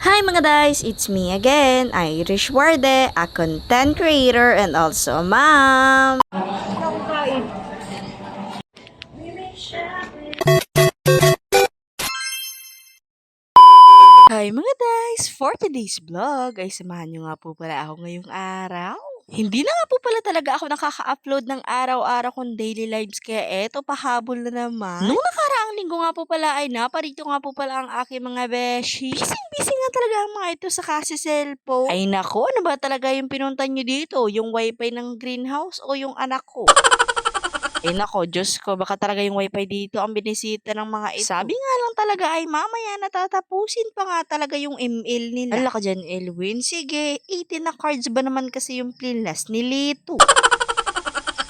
Hi mga guys, it's me again, Irish Warde, a content creator and also a mom. Hi mga guys, for today's vlog ay samahan nyo nga po pala ako ngayong araw. Hindi na nga po pala talaga ako nakaka-upload ng araw-araw kong daily lives kaya eto pahabol na naman. Nung nakaraang linggo nga po pala ay naparito nga po pala ang aking mga beshi. Busy nga talaga ang mga ito sa kasi cellphone. Ay nako, ano ba talaga yung pinuntan nyo dito? Yung wifi ng greenhouse o yung anak ko? Eh nako, Diyos ko, baka talaga yung wifi dito ang binisita ng mga ito. Sabi nga lang talaga ay mamaya natatapusin pa nga talaga yung ML nila. Ala ka dyan, Elwin. Sige, 18 na cards ba naman kasi yung plinless ni Lito?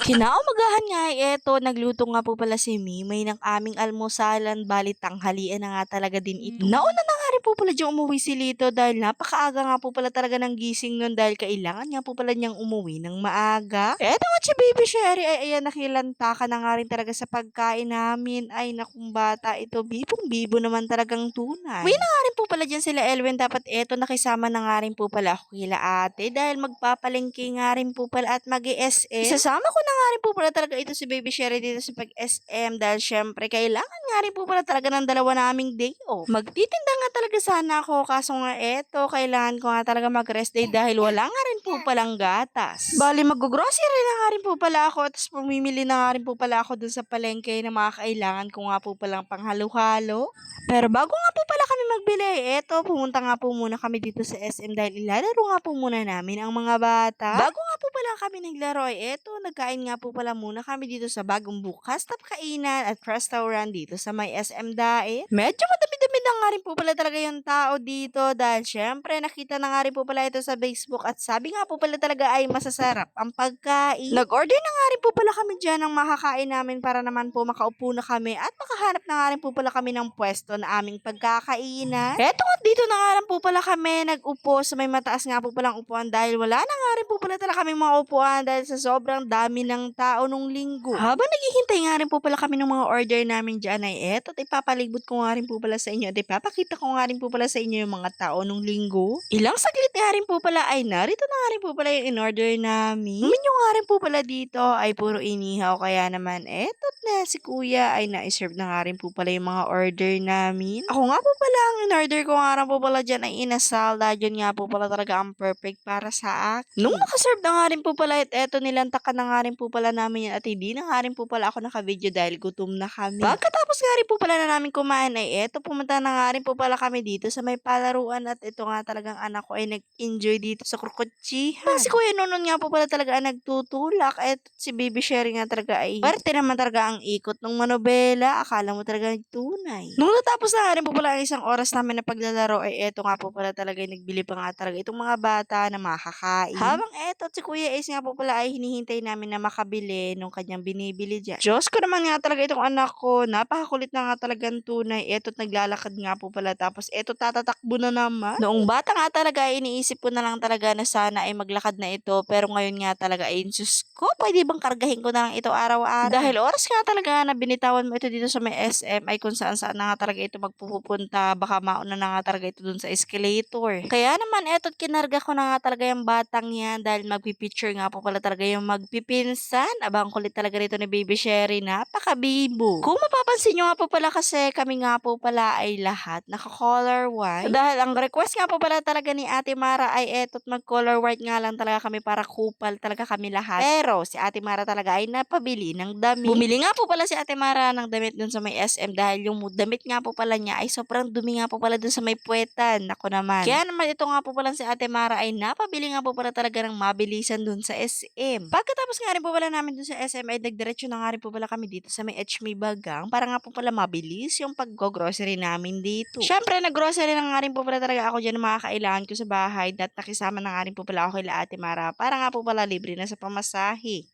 Kinaumagahan nga ay eto, nagluto nga po pala si Mimay ng aming almusalan, bali tanghalian na nga talaga din ito. Nauna na nga rin po pala diyang umuwi si Lito dahil napakaaga nga po pala talaga ng gising nun dahil kailangan nga po pala niyang umuwi ng maaga. Eto nga si Baby Sherry ay ayan nakilanta ka na nga rin talaga sa pagkain namin. Ay nakong bata ito, bibong-bibo naman talagang tunay. Uwi na nga rin po pala dyan sila Elwen, dapat eto nakisama na nga rin po pala ako kila ate dahil magpapalengke nga rin po pala at mag-SM. Isasama ko na nga rin po pala talaga ito si Baby Sherry dito sa pag-SM dahil syempre kailangan nga rin po pala talaga ng dalawa naming day off. Magtitinda nga talaga sana ako kaso nga eto, kailangan ko nga talaga mag-rest day dahil wala nga rin po palang gatas. Bali mag-grocery na nga rin po pala ako tapos pumimili na nga rin po pala ako dun sa palengke na mga kailangan ko nga po palang panghalo-halo. Pero bago nga po pala kami magbili, eto, pumunta nga po muna kami dito sa SM dahil ilalaro nga po muna namin ang mga bata. Bago nga po pala kami naglaro, eto, nagkain nga po pala muna kami dito sa bagong bukas na kainan at restaurant dito sa may SM Daet. Medyo madami-dami na nga rin po pala talaga yung tao dito dahil syempre nakita na nga rin po pala ito sa Facebook at sabi nga po pala talaga ay masasarap ang pagkain. Nag-order na nga rin po pala kami dyan ng makakain namin para naman po makaupo na kami at makahanap na nga rin po pala kami ng pwesto na aming pagkakainan. Eto nga dito na nga rin po pala kami nag-upo sa may mataas nga po palang upuan dahil wala na nga rin po pala talaga kami mga upuan dahil sa sobrang dami ng tao nung linggo. Habang naghihintay nga rin po pala kami ng mga order namin dyan ay eto at ipapalibot ko nga rin po pala sa inyo at ipapakita ko nga rin po pala sa inyo yung mga tao nung linggo. Ilang saglit nga rin po pala ay narito na nga rin po pala yung in-order namin. Menu nga rin po pala dito ay puro inihaw kaya naman eto't na si kuya ay na-serve na nga rin po pala yung mga order namin. Ako nga po pala ang in-order ko nga rin po pala dyan ay inasal dahil yun nga po pala talaga ang perfect para sa akin. Nung nakaserve na nga rin po pala at eto nilantakan na nga rin po pala namin yan at hindi na nga rin po pala ako naka-video dahil gutom na kami. Pagkatapos nga rin po pala na namin kumain ay eto pumunta na nga rin po pala kami dito sa may palaruan at ito nga talagang anak ko ay nag-enjoy dito sa krukotsihan. Si Kuya Nonon nga po pala talaga ang nagtutulak at si Baby Sherry nga talaga ay parte naman talaga ang ikot ng manobela. Akala mo talaga tunay. Nung natapos na nga rin po pala ang isang oras namin na paglalaro ay eto nga po pala talaga ay nagbili pa nga talaga itong mga bata na makakain. Habang eto si Kuya Ace nga po pala ay hinihintay namin na makabili nung kanyang binibili dyan. Diyos ko naman nga talaga itong anak ko. Napakakulit na nga talagang tunay. Eto't naglalakad nga po pala tapos eto tatatakbo na naman. Noong bata nga talaga ay iniisip ko na lang talaga na sana ay maglakad na ito pero ngayon nga talaga ay Diyos ko, pwede bang kargahin ko na lang ito araw-araw? Dahil oras nga talaga na binitawan mo ito dito sa may SM ay kung saan-saan na nga talaga ito magpupunta. Baka mauna na nga talaga ito dun sa escalator. Kaya naman eto kinarga ko na nga talaga yung batang yan dahil magpipicture nga po pala talaga yung magpipinsan. Abang kulit talaga rito ni Baby Sherry, napakabibo. Kung mapapansin nyo nga po pala kasi kami nga po pala ay lahat naka-color white. Dahil ang request nga po pala talaga ni Ate Mara ay eto't mag-color white nga lang talaga kami para kupal talaga kami lahat. Pero si Ate Mara talaga ay napabili ng damit. Bumili nga po pala si Ate Mara ng damit dun sa may SM dahil yung damit nga po pala niya ay sobrang dumi nga po pala dun sa may puwetan. Ako naman. Kaya naman ito nga po pala si Ate Mara ay napabili nga po pala talaga ng mabilisan dun sa SM. Pagkatapos nga rin po pala namin dun sa SM ay nagdiretso na nga rin po pala kami dito sa may HMI Bagang para nga po pala mabilis yung pag-grocery namin dito. Syempre nag-grocery na nga rin po pala talaga ako dyan ng mga kailangan ko sa bahay at nakisama na nga rin po pala ako kay Ate Mara para nga po pala libre na sa pamasahe.